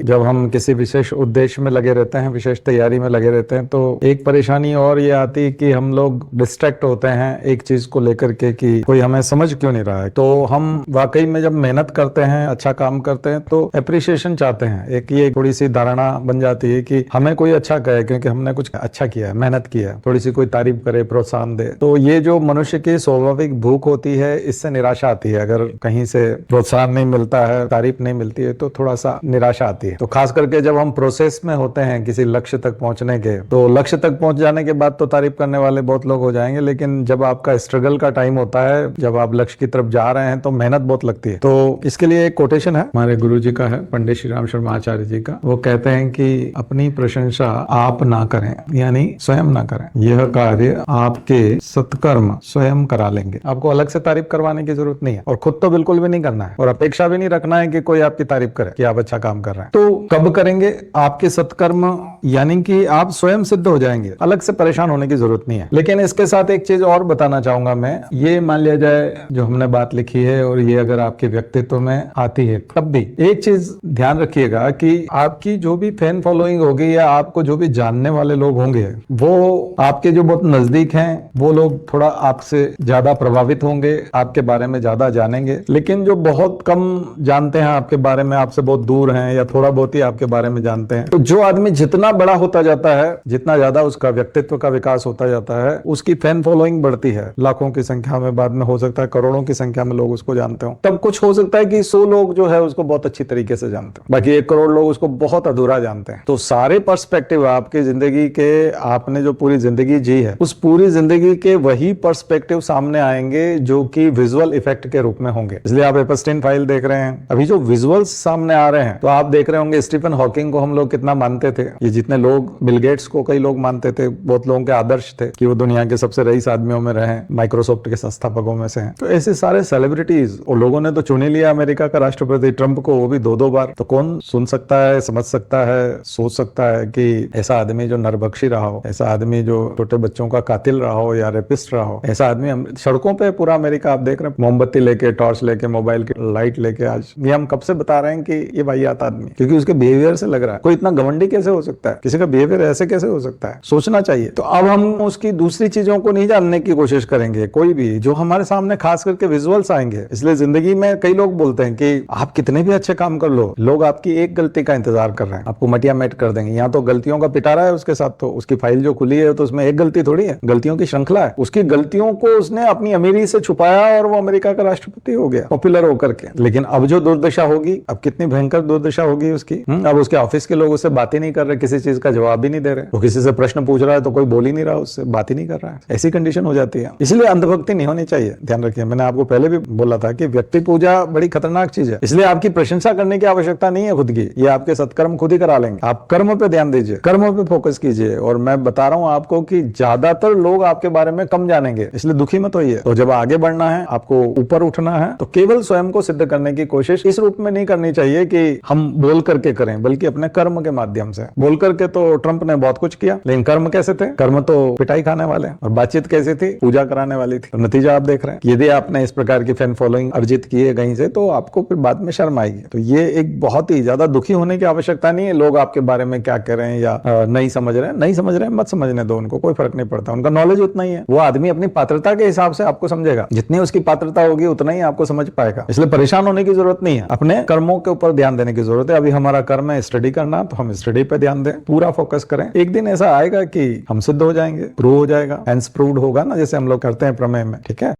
जब हम किसी विशेष उद्देश्य में लगे रहते हैं, विशेष तैयारी में लगे रहते हैं, तो एक परेशानी और ये आती है कि हम लोग डिस्ट्रैक्ट होते हैं एक चीज को लेकर के कि कोई हमें समझ क्यों नहीं रहा है। तो हम वाकई में जब मेहनत करते हैं, अच्छा काम करते हैं, तो एप्रिसिएशन चाहते हैं। एक ये थोड़ी सी धारणा बन जाती है कि हमें कोई अच्छा कहे क्योंकि हमने कुछ अच्छा किया है, मेहनत किया है, थोड़ी सी कोई तारीफ करे, प्रोत्साहन दे। तो ये जो मनुष्य की स्वाभाविक भूख होती है, इससे निराशा आती है। अगर कहीं से प्रोत्साहन नहीं मिलता है, तारीफ नहीं मिलती है, तो थोड़ा सा निराशा आती है। तो खास करके जब हम प्रोसेस में होते हैं किसी लक्ष्य तक पहुंचने के, तो लक्ष्य तक पहुंच जाने के बाद तो तारीफ करने वाले बहुत लोग हो जाएंगे, लेकिन जब आपका स्ट्रगल का टाइम होता है, जब आप लक्ष्य की तरफ जा रहे हैं, तो मेहनत बहुत लगती है। तो इसके लिए एक कोटेशन है, हमारे गुरु जी का है, पंडित श्री राम शर्मा आचार्य जी का। वो कहते हैं कि अपनी प्रशंसा आप ना करें, यानी स्वयं ना करें, यह कार्य आपके सत्कर्म स्वयं करा लेंगे। आपको अलग से तारीफ करवाने की जरूरत नहीं है, और खुद तो बिल्कुल भी नहीं करना है, और अपेक्षा भी नहीं रखना है कि कोई आपकी तारीफ करे कि आप अच्छा काम कर रहे हैं। तो कब करेंगे? आपके सत्कर्म, यानी कि आप स्वयं सिद्ध हो जाएंगे, अलग से परेशान होने की जरूरत नहीं है। लेकिन इसके साथ एक चीज और बताना चाहूंगा मैं। ये मान लिया जाए जो हमने बात लिखी है, और ये अगर आपके व्यक्तित्व में आती है, तब भी एक चीज ध्यान रखिएगा कि आपकी जो भी फैन फॉलोइंग होगी, या आपको जो भी जानने वाले लोग होंगे, वो आपके जो बहुत नजदीक हैं, वो लोग थोड़ा आपसे ज्यादा प्रभावित होंगे, आपके बारे में ज्यादा जानेंगे। लेकिन जो बहुत कम जानते हैं आपके बारे में, आपसे बहुत दूर हैं, या थोड़ा बहुत ही आपके बारे में जानते हैं, तो जो आदमी जितना बड़ा होता जाता है, जितना ज्यादा उसका व्यक्तित्व का विकास होता जाता है, उसकी फैन फॉलोइंग बढ़ती है। लाखों की संख्या में, बाद में हो सकता है करोड़ों की संख्या में लोग उसको जानते हो। तब कुछ हो सकता है कि 100 लोग जो है उसको बहुत अच्छी तरीके से जानते हैं, बाकी 1 करोड़ लोग उसको बहुत अधूरा जानते हैं। तो सारे पर्सपेक्टिव आपकी जिंदगी के, आपने जो पूरी जिंदगी जी है, उस पूरी जिंदगी के वही पर्सपेक्टिव सामने आएंगे जो कि विजुअल इफेक्ट के रूप में होंगे। इसलिए आप एपस्टीन फाइल देख रहे हैं, अभी जो विजुअल्स सामने आ रहे हैं, तो आप देख रहे होंगे स्टीफन हॉकिंग को हम लोग कितना मानते थे। ये जितने लोग, बिल गेट्स को कई लोग मानते थे, बहुत लोगों के आदर्श थे कि वो दुनिया के सबसे रईस आदमियों में रहे, माइक्रोसॉफ्ट के संस्थापकों में से हैं। तो ऐसे सारे सेलिब्रिटीज, और लोगों ने तो चुन ही लिया अमेरिका का राष्ट्रपति ट्रंप को, वो भी 2-2 बार। तो कौन सुन सकता है, समझ सकता है, सोच सकता है कि ऐसा आदमी जो नरभक्षी रहा हो, ऐसा आदमी जो छोटे बच्चों का कातिल रहा हो या रेपिस्ट रहा हो, ऐसा आदमी सड़कों पे पूरा अमेरिका आप देख रहे हैं, मोमबत्ती लेके, टॉर्च लेके, मोबाइल की लाइट लेके, आज ये हम कब से बता रहे हैं कि ये वाहियात आदमी, क्योंकि उसके बिहेवियर से लग रहा है। कोई इतना घमंडी कैसे हो सकता है, किसी का बिहेवियर ऐसे कैसे हो सकता है, सोचना चाहिए। तो अब हम उसकी दूसरी चीजों को नहीं जानने की कोशिश करेंगे, कोई भी जो हमारे सामने खास करके विजुअल्स आएंगे। इसलिए जिंदगी में कई लोग बोलते हैं कि आप कितने भी अच्छे काम कर लो, लोग आपकी एक गलती का इंतजार कर रहे हैं, आपको मटिया मेट कर देंगे। यहाँ तो गलतियों का पिटारा है उसके साथ, तो उसकी फाइल जो खुली है, तो उसमें एक गलती थोड़ी है, गलतियों की श्रृंखला है। उसकी गलतियों को उसने अपनी अमीरी से छुपाया, और वो अमेरिका का राष्ट्रपति हो गया, पॉपुलर होकर के। लेकिन अब जो दुर्दशा होगी, अब कितनी भयंकर दुर्दशा होगी उसकी। अब उसके ऑफिस के लोग उससे बात ही नहीं कर रहे, किसी चीज का जवाब भी नहीं दे रहे। वो किसी से प्रश्न पूछ रहा है तो कोई बोल ही नहीं रहा, उससे बात ही नहीं कर रहा है। ऐसी कंडीशन हो जाती है। इसलिए अंधभक्ति नहीं होनी चाहिए, ध्यान रखिए। मैंने आपको पहले भी बोला था कि व्यक्ति पूजा बड़ी खतरनाक चीज है। इसलिए आपकी प्रशंसा करने की आवश्यकता नहीं है खुद की, ये आपके सत्कर्म खुद ही करा लेंगे। आप कर्म पे ध्यान दीजिए, कर्म पे फोकस कीजिए। और मैं बता रहा हूं आपको कि ज्यादातर लोग आपके बारे में कम जानेंगे, इसलिए दुखी मत होइए। तो जब आगे बढ़ना है, आपको ऊपर उठना है, तो केवल स्वयं को सिद्ध करने की कोशिश इस रूप में नहीं करनी चाहिए कि हम बोल करके करें, बल्कि अपने कर्म के माध्यम से। बोल करके तो ट्रंप ने बहुत कुछ किया, लेकिन कर्म कैसे थे? कर्म तो पिटाई खाने वाले। और बातचीत कैसी थी? पूजा कराने वाली थी। तो नतीजा आप देख रहे हैं। यदि आपने इस प्रकार की फैन फॉलोइंग अर्जित की है कहीं से, तो आपको फिर बाद में शर्म आएगी। तो ये एक बहुत ही ज्यादा दुखी होने की आवश्यकता नहीं है। लोग आपके बारे में क्या कह रहे हैं या नहीं समझ रहे हैं, नहीं समझ रहे हैं, मत समझने दो उनको, कोई फर्क नहीं पड़ता। उनका नॉलेज उतना ही है। वो आदमी अपनी पात्रता के हिसाब से आपको समझेगा, जितनी उसकी पात्रता होगी उतना ही आपको समझ पाएगा। इसलिए परेशान होने की जरूरत नहीं है, अपने कर्मों के ऊपर ध्यान देने की जरूरत है। अभी हमारा कर्म है स्टडी करना, तो हम स्टडी पे ध्यान दें, पूरा फोकस करें। एक दिन ऐसा आएगा कि हम सिद्ध हो जाएंगे, प्रूव हो जाएगा, हेंस प्रूव्ड होगा ना, जैसे हम लोग करते हैं प्रमेय में, ठीक है।